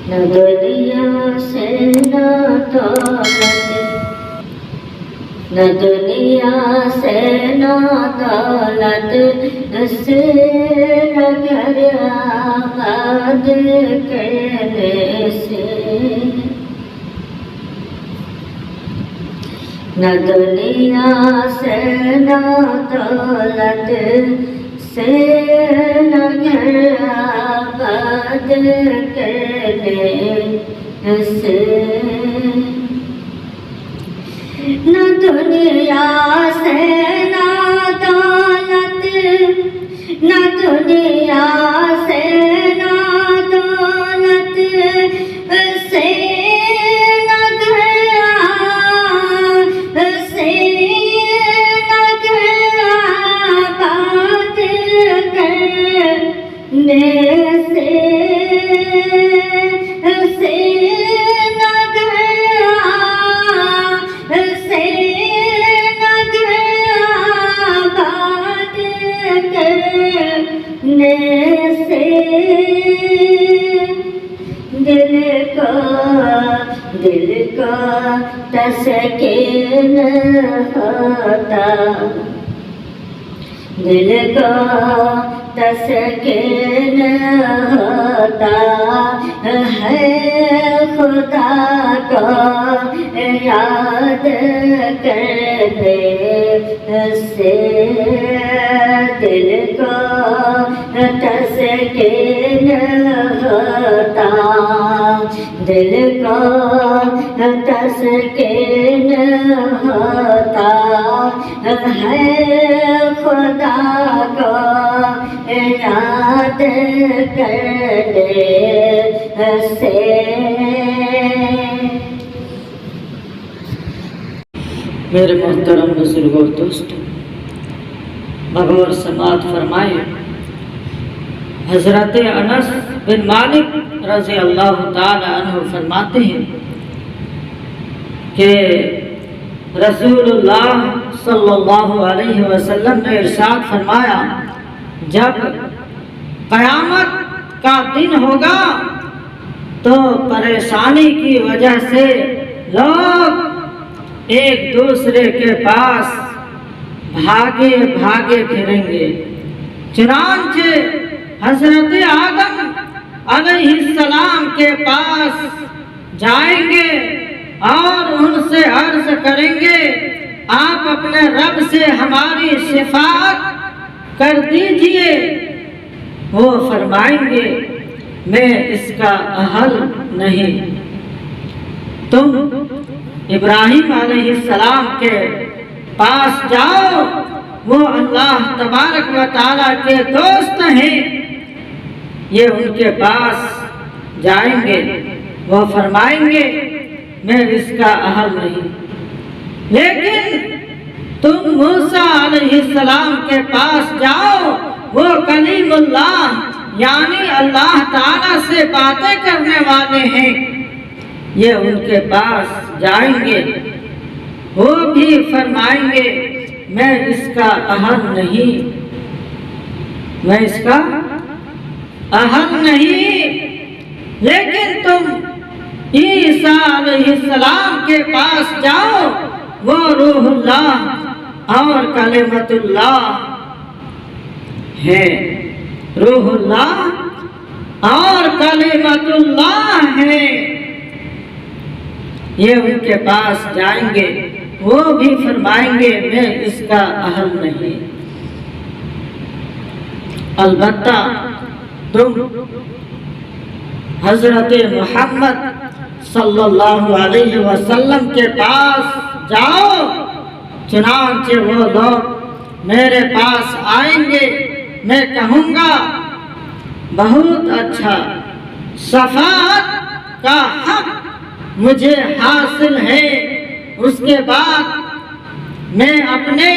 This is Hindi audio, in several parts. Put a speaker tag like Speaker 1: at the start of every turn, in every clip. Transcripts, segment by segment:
Speaker 1: न दुनिया से न दौलत, न दुनिया से न दौलत से न घर आबाद करने से, न दुनिया से न दौलत से न घर आबाद करने से, न दुनिया से न दौलत, न दुनिया से न दौलत से न घर से न घर आबाद करने से, दिल को तस्कीन होता, दिल को तस्कीन होता है खुदा को याद करने से, दिल को तस्कीन होता, दिल को तस्कीन होता है खुदा को याद करने से।
Speaker 2: मेरे मोहतरम बुजुर्ग और दोस्तों, बगौर समात फरमाए हजरत अनस बिन मालिक रज़ी अल्लाह ताला अन्हु फरमाते हैं कि रसूलुल्लाह सल्लल्लाहु अलैहि वसल्लम ने इरशाद फरमाया, जब क़यामत का दिन होगा तो परेशानी की वजह से लोग एक दूसरे के पास भागे भागे फिरेंगे। चुनांचे हजरत आदम अलैहिस्सलाम के पास जाएंगे और उनसे अर्ज करेंगे, आप अपने रब से हमारी शिफाअत कर दीजिए। वो फरमाएंगे, मैं इसका अहल नहीं। तुम इब्राहिम अलैहिस्सलाम के पास जाओ, वो अल्लाह तबारक व तआला के दोस्त हैं। ये उनके पास जाएंगे, वो फरमाएंगे, मैं इसका अहल नहीं। लेकिन तुम मूसा अलैहिस्सलाम के पास जाओ, वो कलीमुल्लाह यानी अल्लाह ताला से बातें करने वाले हैं। ये उनके पास जाएंगे, वो भी फरमाएंगे, मैं इसका अहल नहीं, मैं इसका अहल नहीं। लेकिन तुम ईसा अलैहिस्सलाम के पास जाओ, वो रूहुल्लाह और कलिमतुल्लाह है। रूहुल्लाह और कलिमतुल्लाह है। ये उनके पास जाएंगे, वो भी फरमाएंगे, मैं इसका अहल नहीं। अलबत्ता तुम हजरत मोहम्मद सल्लल्लाहु अलैहि वसल्लम के पास जाओ, चुनांचे वो लोग मेरे पास आएंगे, मैं कहूँगा बहुत अच्छा, शफाअत का हक मुझे हासिल है। उसके बाद मैं अपने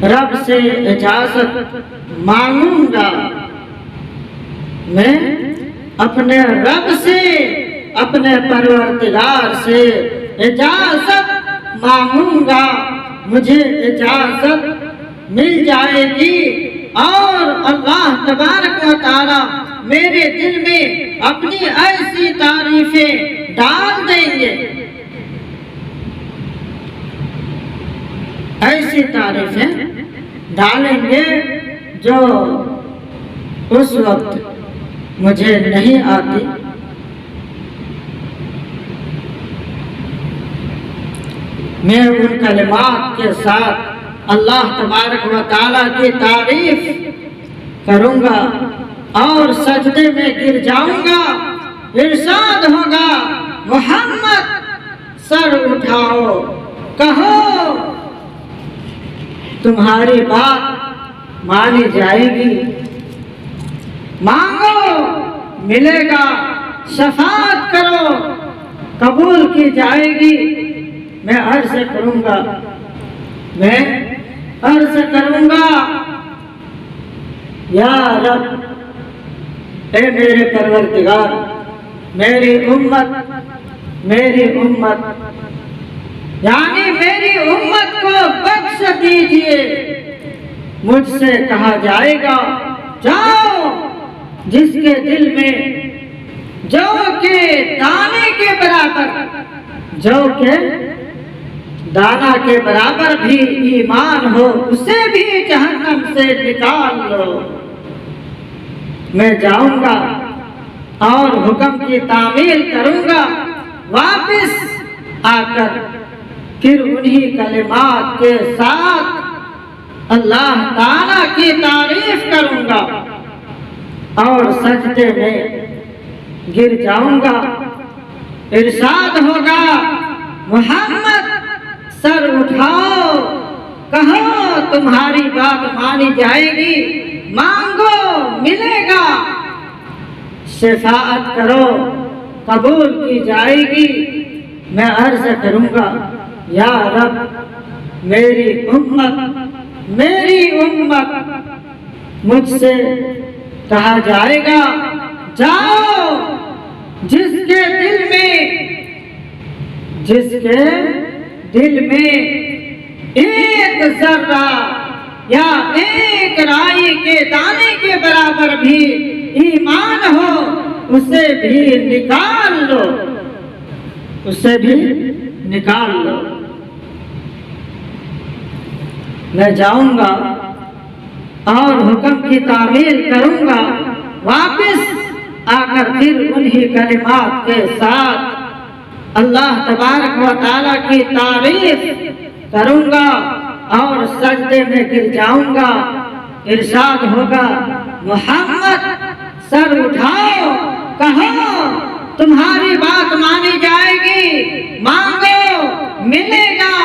Speaker 2: रब से इजाजत मांगूंगा, मैं अपने रब से, अपने परवरदिगार से इजाजत मांगूंगा, मुझे इजाजत मिल जाएगी और अल्लाह तबारक व तआला ताला मेरे दिल में अपनी ऐसी तारीफें डाल देंगे, ऐसी तारीफें डालेंगे जो उस वक्त मुझे नहीं आती। मैं उन कलिमात के साथ अल्लाह तबारक व तआला की तारीफ करूंगा और सजदे में गिर जाऊंगा। इरशाद होगा, मोहम्मद सर उठाओ, कहो तुम्हारी बात मानी जाएगी, मांगो मिलेगा, शफाअत करो कबूल की जाएगी। मैं अर्ज करूंगा, मैं अर्ज करूंगा, या रब, ए मेरे परवरदिगार, मेरी उम्मत यानी मेरी उम्मत को बख्श दीजिए। मुझसे कहा जाएगा, जाओ जिसके दिल में जौ के दाने के बराबर, जौ के दाना के बराबर भी ईमान हो, उसे भी जहन्नम से निकाल लो। मैं जाऊंगा और हुक्म की तामील करूंगा, वापस आकर फिर उन्हीं कलिमात के साथ अल्लाह ताला की तारीफ करूंगा और सजदे में गिर जाऊंगा। इरशाद होगा, मोहम्मद सर उठाओ, कहो तुम्हारी बात मानी जाएगी, मांगो मिलेगा, शफाअत करो कबूल की जाएगी। मैं अर्ज करूंगा, या रब, मेरी उम्मत मुझसे कहा जाएगा, जाओ जिसके दिल में एक जर्रा या एक राई के दाने के बराबर भी ईमान हो, उसे भी निकाल लो, उसे भी निकाल लो। मैं जाऊंगा और हुक्म की तामील करूंगा, वापस आकर फिर उन्हीं कलिमात के साथ अल्लाह तबारक व तआला की तारीफ करूंगा और सजदे में गिर जाऊंगा। इरशाद होगा, मोहम्मद सर उठाओ, कहो तुम्हारी बात मानी जाएगी, मांगो मिलेगा,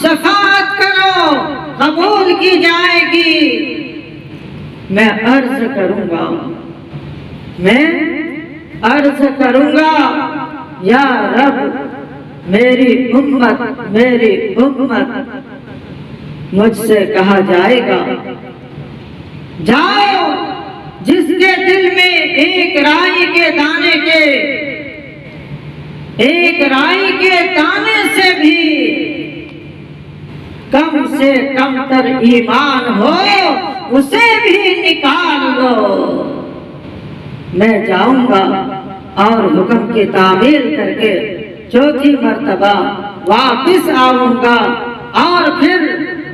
Speaker 2: शफाअत करो कबूल की जाएगी। मैं अर्ज करूंगा, या रब, मेरी उम्मत मुझसे कहा जाएगा, जाओ जिसके दिल में एक राई के दाने से भी कम से कम तर ईमान हो, उसे भी निकाल लो। मैं जाऊंगा और हुक्म की तामील करके चौथी मर्तबा वापस आऊंगा और फिर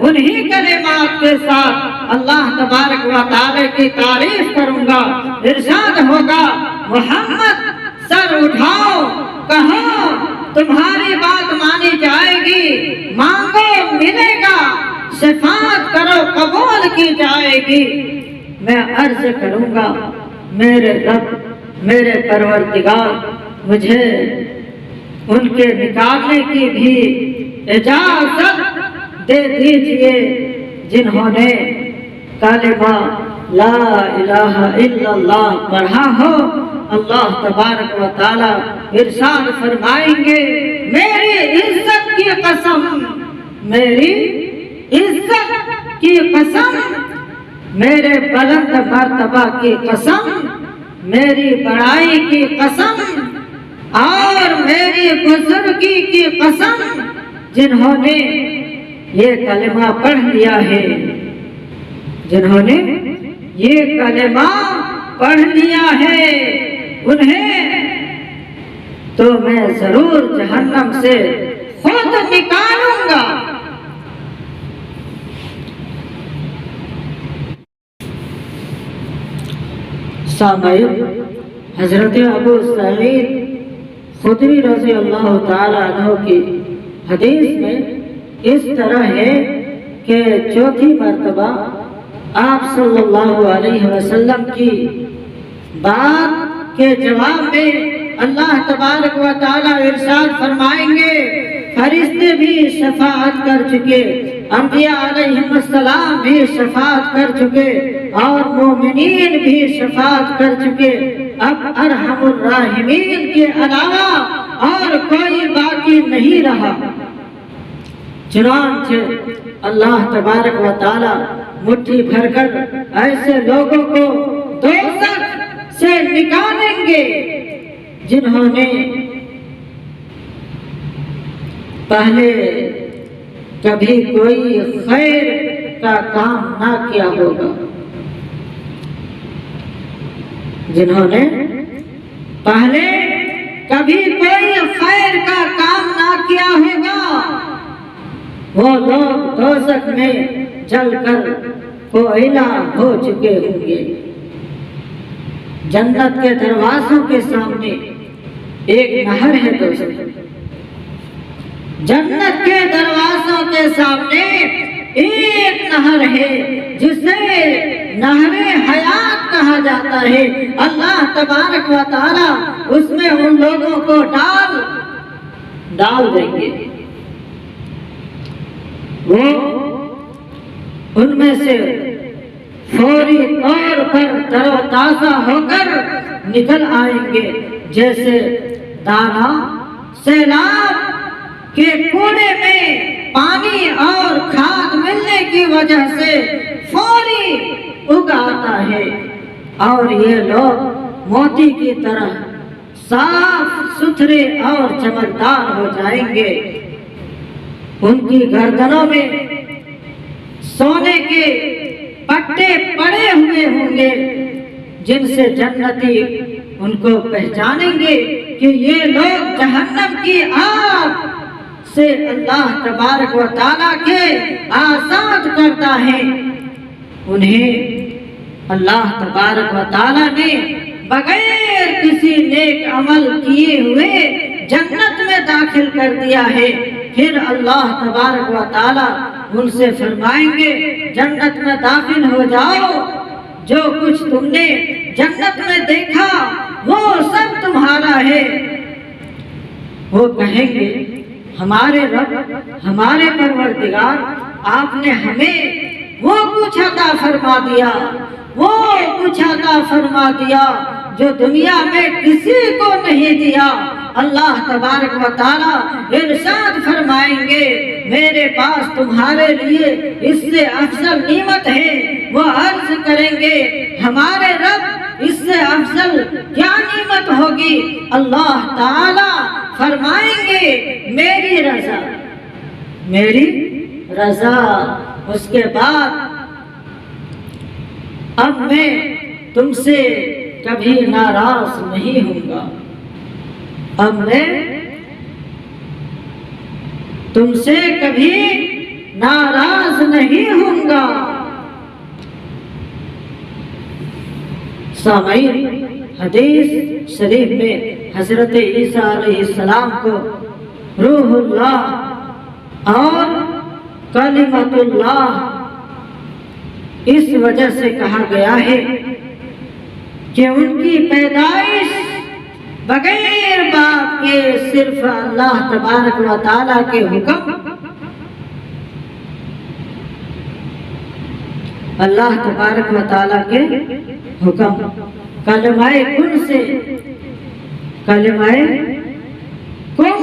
Speaker 2: उन्हीं कलिमात के साथ अल्लाह तबारक व तआला की तारीफ करूंगा। इरशाद होगा, मोहम्मद सर उठाओ, कहो तुम्हारी बात मानी जाएगी, मांगो मिलेगा, शफाअत करो कबूल की जाएगी। मैं अर्ज करूंगा, मेरे रब, मेरे परवरदिगार, मुझे उनके निकालने की भी इजाजत दे दीजिए जिन्होंने कलिमा ला इलाहा इल्लल्लाह पढ़ा हो। अल्लाह तबारक व तआला इरशाद फरमाएंगे, मेरी इज्जत की कसम, मेरी इज्जत की कसम, मेरे बुलंद मर्तबा की कसम, मेरी बड़ाई की कसम और मेरी बुजुर्गी की कसम, जिन्होंने ये कलिमा पढ़ लिया है, जिन्होंने ये कलिमा पढ़ लिया है उन्हें, तो मैं जरूर जहन्नम से खुद निकालूंगा। सामईन, हजरत अबू सईद खुदरी रज़ी अल्लाह ताला अन्हु की हदीस में इस तरह है कि चौथी मर्तबा आप सल्लल्लाहु अलैहि वसल्लम की बात के जवाब में अल्लाह तबारक व तआला इरशाद फरमाएंगे, फरिश्ते भी शफाअत कर चुके, अंबिया अलैहिस्सलाम भी शफाअत कर चुके और मोमिनीन भी शफाअत कर चुके। अब अरहमुर राहिमीन के अलावा और कोई बाकी नहीं रहा। चुनांचे अल्लाह तबारक व तआला मुट्ठी भरकर ऐसे लोगों को दोज़ख से निकालेंगे जिन्होंने पहले कभी कोई खैर का काम ना किया होगा, जिन्होंने पहले कभी कोई खैर का काम ना किया होगा, वो लोग दोज़ख में जलकर कोयला हो चुके होंगे। जन्नत के दरवाजों के सामने एक नहर है दोस्तों, जन्नत के दरवाजों के सामने एक नहर है जिसे नहरे हयात कहा जाता है। अल्लाह तबारक व तआला उसमें उन लोगों को डाल देंगे, वो उनमें से फौरी तौर पर तरोताजा होकर निकल आएंगे, जैसे दाना सैलाब के कूड़े में पानी और खाद मिलने की वजह से फौरी उग आता है, और ये लोग मोती की तरह साफ सुथरे और चमकदार हो जाएंगे। उनकी गर्दनों में सोने के पट्टे पड़े हुए होंगे, जिनसे जन्नती उनको पहचानेंगे कि ये लोग जहन्नम की आग से अल्लाह तबारक व तआला के आजाद करता है। उन्हें अल्लाह तबारक व तआला ने बगैर किसी नेक अमल किए हुए जन्नत में दाखिल कर दिया है। फिर अल्लाह तबारक व तआला उनसे फरमाएंगे, जन्नत में दाखिल हो जाओ, जो कुछ तुमने जन्नत में देखा वो सब तुम्हारा है। वो कहेंगे, हमारे रब, हमारे परवरदिगार, आपने हमें वो कुछ अता फरमा दिया, वो कुछ अता फरमा दिया जो दुनिया में किसी को नहीं दिया। अल्लाह तबारक व तआला इरशाद फरमाएंगे, मेरे पास तुम्हारे लिए इससे अफजल नेमत है। वो अर्ज करेंगे, हमारे रब, इससे अफजल क्या नेमत होगी? अल्लाह ताला फरमाएंगे, मेरी रजा, मेरी रजा। उसके बाद अब मैं तुमसे कभी नाराज नहीं होऊंगा, अब मैं तुमसे कभी नाराज नहीं होऊंगा। सामईन, हदीस शरीफ में हजरत ईसा अलैहिस्सलाम को रूहुल्लाह और कलिमतुल्लाह इस वजह से कहा गया है कि उनकी पैदाइश बगैर बाप के सिर्फ अल्लाह तबारक व तआला के हुक्म, अल्लाह तबारक व तआला के हुक्म कलमाए कुन से, कलमाए कुन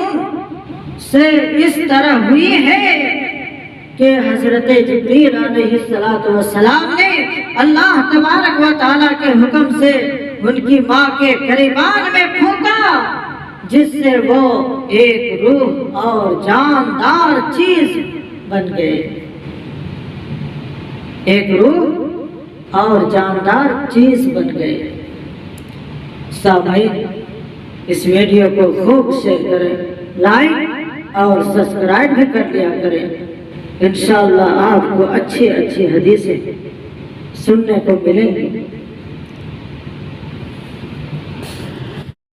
Speaker 2: से इस तरह हुई है कि हजरत जिब्रील अलैहिस्सलातु वस्सलाम ने अल्लाह तबारक व तआला के हुक्म से उनकी माँ के गिरेबान में फूंका, जिससे वो एक रूह और जानदार चीज बन गए, एक रूह और जानदार चीज बन गए। सामईन इस वीडियो को खूब शेयर करें, लाइक और सब्सक्राइब भी कर लिया करें। इंशाअल्लाह आपको अच्छी अच्छी हदीसें सुनने को मिलेंगी।